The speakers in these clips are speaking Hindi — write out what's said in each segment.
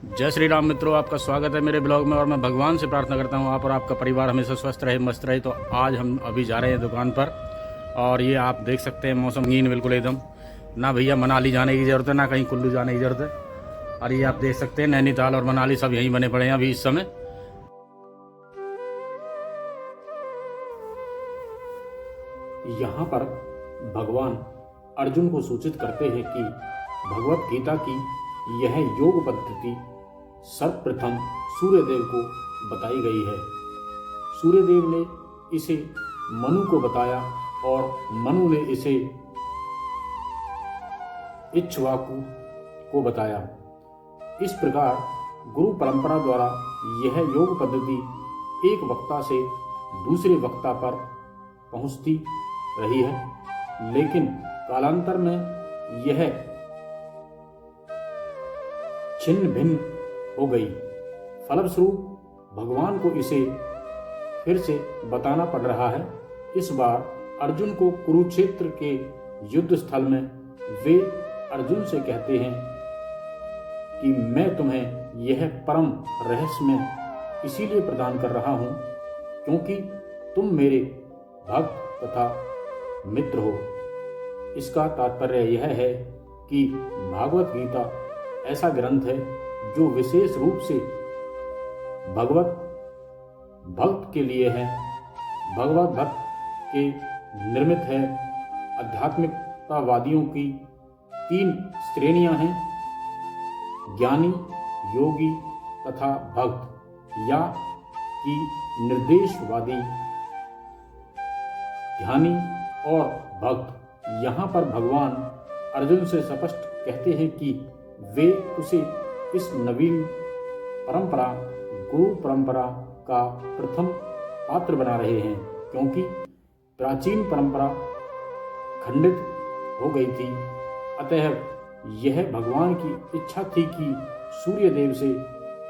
जय श्री राम मित्रों, आपका स्वागत है मेरे ब्लॉग में। और मैं भगवान से प्रार्थना करता हूँ आप और आपका परिवार हमेशा स्वस्थ रहे, मस्त रहे। तो आज हम अभी जा रहे हैं दुकान पर, और ये आप देख सकते हैं मौसम रंगीन बिल्कुल एकदम। ना भैया मनाली जाने की ज़रूरत है, ना कहीं कुल्लू जाने की ज़रूरत है। और ये आप देख सकते हैं नैनीताल और मनाली सब यहीं बने पड़े हैं अभी इस समय। यहाँ पर भगवान अर्जुन को सूचित करते हैं कि भगवत गीता की यह योग पद्धति सर्वप्रथम सूर्यदेव को बताई गई है। सूर्यदेव ने इसे मनु को बताया और मनु ने इसे इक्ष्वाकु को बताया। इस प्रकार गुरु परंपरा द्वारा यह योग पद्धति एक वक्ता से दूसरे वक्ता पर पहुंचती रही है, लेकिन कालांतर में यह छिन्न भिन्न हो गई। फलस्वरूप भगवान को इसे फिर से बताना पड़ रहा है। इस बार अर्जुन को कुरुक्षेत्र के युद्ध स्थल में वे अर्जुन से कहते हैं कि मैं तुम्हें यह परम रहस्यमय इसीलिए प्रदान कर रहा हूं क्योंकि तुम मेरे भक्त तथा मित्र हो। इसका तात्पर्य यह है कि भागवत गीता ऐसा ग्रंथ है जो विशेष रूप से भगवत भक्त के लिए है। भगवत भक्त के निर्मित है। आध्यात्मिकतावादियों की 3 श्रेणियां हैं: ज्ञानी, योगी तथा भक्त, या कि निर्देशवादी, ध्यानी और भक्त। यहाँ पर भगवान अर्जुन से स्पष्ट कहते हैं कि वे उसे इस नवीन परंपरा गुरु परंपरा का प्रथम पात्र बना रहे हैं, क्योंकि प्राचीन परंपरा खंडित हो गई थी। अतः यह भगवान की इच्छा थी कि सूर्यदेव से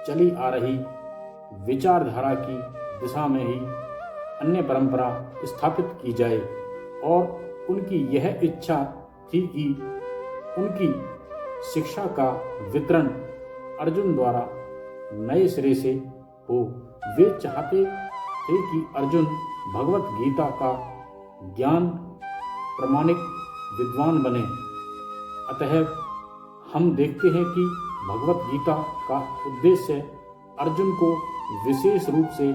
चली आ रही विचारधारा की दिशा में ही अन्य परंपरा स्थापित की जाए, और उनकी यह इच्छा थी कि उनकी शिक्षा का वितरण अर्जुन द्वारा नए सिरे से हो। वे चाहते थे कि अर्जुन भगवत गीता का ज्ञान प्रमाणिक विद्वान बने। अतः हम देखते हैं कि भगवत गीता का उद्देश्य अर्जुन को विशेष रूप से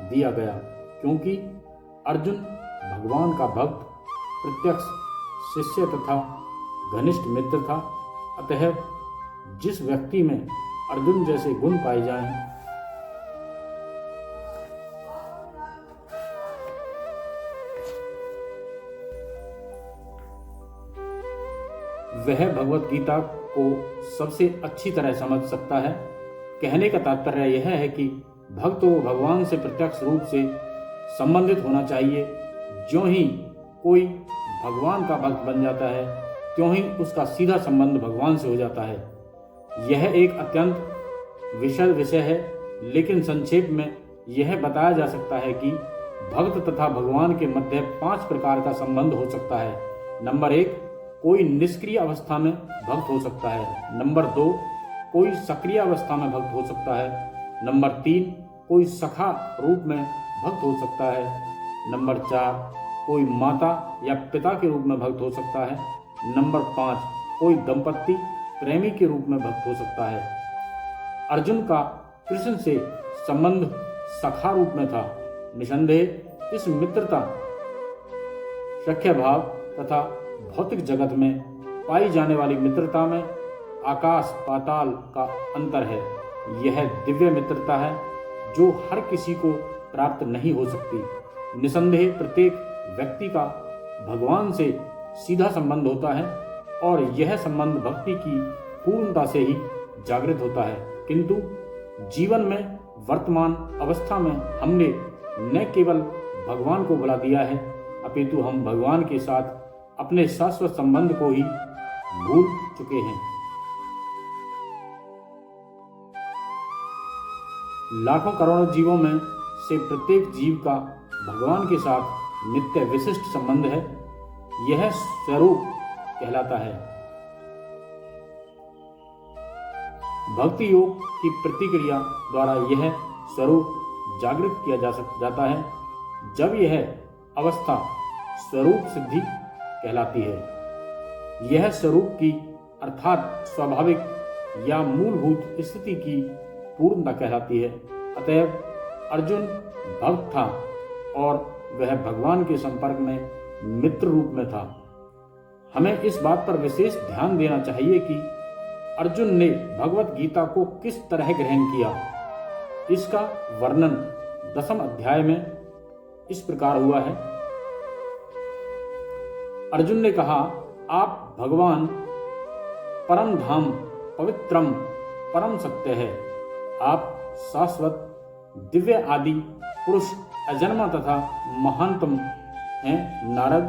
दिया गया, क्योंकि अर्जुन भगवान का भक्त, प्रत्यक्ष शिष्य तथा घनिष्ठ मित्र था। अतः जिस व्यक्ति में अर्जुन जैसे गुण पाए जाएं, वह भगवत गीता को सबसे अच्छी तरह समझ सकता है। कहने का तात्पर्य यह है कि भक्त को भगवान से प्रत्यक्ष रूप से संबंधित होना चाहिए। ज्यों ही कोई भगवान का भक्त बन जाता है, त्यों ही उसका सीधा संबंध भगवान से हो जाता है। यह एक अत्यंत विशाल विषय है, लेकिन संक्षेप में यह बताया जा सकता है कि भक्त तथा भगवान के मध्य 5 प्रकार का संबंध हो सकता है। नंबर 1, कोई निष्क्रिय अवस्था में भक्त हो सकता है। नंबर 2, कोई सक्रिय अवस्था में भक्त हो सकता है। नंबर 3, कोई सखा रूप में भक्त हो सकता है। नंबर 4, कोई माता या पिता के रूप में भक्त हो सकता है। नंबर 5, कोई दंपत्ति प्रेमी के रूप में भक्त हो सकता है। अर्जुन का कृष्ण से संबंध सखा रूप में था। निसंदेह इस मित्रता, सख्य भाव तथा भौतिक जगत में पाई जाने वाली मित्रता में आकाश पाताल का अंतर है। यह दिव्य मित्रता है जो हर किसी को प्राप्त नहीं हो सकती। निसंदेह प्रत्येक व्यक्ति का भगवान से सीधा संबंध होता है, और यह संबंध भक्ति की पूर्णता से ही जागृत होता है। किंतु जीवन में वर्तमान अवस्था में हमने न केवल भगवान को भुला दिया है, अपितु हम भगवान के साथ अपने शाश्वत संबंध को ही भूल चुके हैं। लाखों करोड़ों जीवों में से प्रत्येक जीव का भगवान के साथ नित्य विशिष्ट संबंध है। यह स्वरूप कहलाता है। भक्ति योग की प्रतिक्रिया द्वारा यह स्वरूप जागृत किया जाता है। जब यह अवस्था स्वरूप सिद्धि कहलाती है। यह स्वरूप की अर्थात स्वाभाविक या मूलभूत स्थिति की पूर्णता कहलाती है। अतएव अर्जुन भक्त था और वह भगवान के संपर्क में मित्र रूप में था। हमें इस बात पर विशेष ध्यान देना चाहिए कि अर्जुन ने भगवत गीता को किस तरह ग्रहण किया। इसका वर्णन 10वें अध्याय में इस प्रकार हुआ है। अर्जुन ने कहा, आप भगवान परम धाम पवित्रम परम सत्य है। आप शाश्वत दिव्य आदि पुरुष अजन्मा तथा महानतम हैं। नारद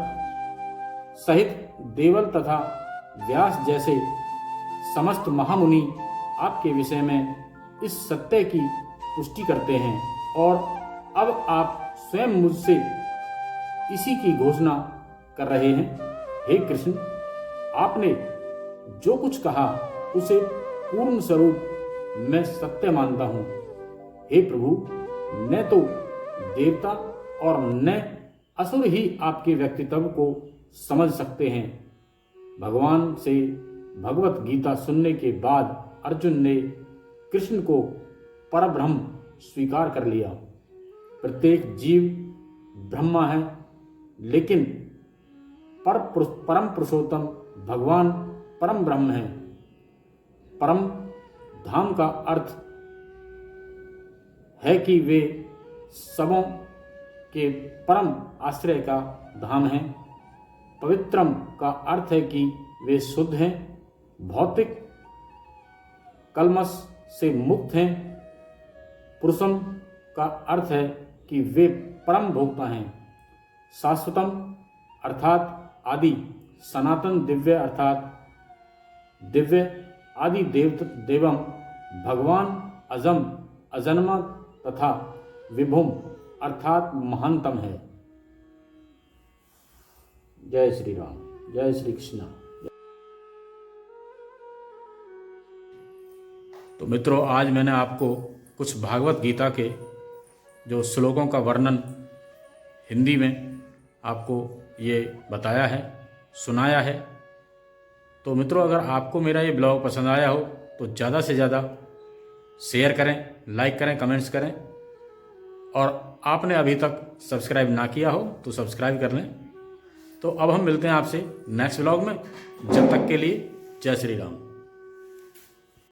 सहित देवल तथा व्यास जैसे समस्त महामुनि आपके विषय में इस सत्य की पुष्टि करते हैं और अब आप स्वयं मुझसे इसी की घोषणा कर रहे हैं। हे कृष्ण, आपने जो कुछ कहा उसे पूर्ण स्वरूप मैं सत्य मानता हूँ। हे प्रभु, न तो देवता और न असुर ही आपके व्यक्तित्व को समझ सकते हैं। भगवान से भगवत गीता सुनने के बाद अर्जुन ने कृष्ण को परब्रह्म स्वीकार कर लिया। प्रत्येक जीव ब्रह्मा है, लेकिन परम पुरुषोत्तम भगवान परम ब्रह्म है। परम धाम का अर्थ है कि वे सबों के परम आश्रय का धाम है। पवित्रम का अर्थ है कि वे शुद्ध हैं, भौतिक कलमश से मुक्त हैं। पुरुषम का अर्थ है कि वे परम भोक्ता हैं। शाश्वतम अर्थात आदि, सनातन दिव्य अर्थात दिव्य, आदि देवम भगवान अजम अजन्मा तथा विभुम अर्थात महानतम है। जय श्री राम, जय श्री कृष्ण। तो मित्रों, आज मैंने आपको कुछ भागवत गीता के जो श्लोकों का वर्णन हिंदी में आपको ये बताया है, सुनाया है। तो मित्रों, अगर आपको मेरा ये ब्लॉग पसंद आया हो तो ज़्यादा से ज़्यादा शेयर करें, लाइक करें, कमेंट्स करें, और आपने अभी तक सब्सक्राइब ना किया हो तो सब्सक्राइब कर लें। तो अब हम मिलते हैं आपसे नेक्स्ट ब्लॉग में। जब तक के लिए जय श्री राम।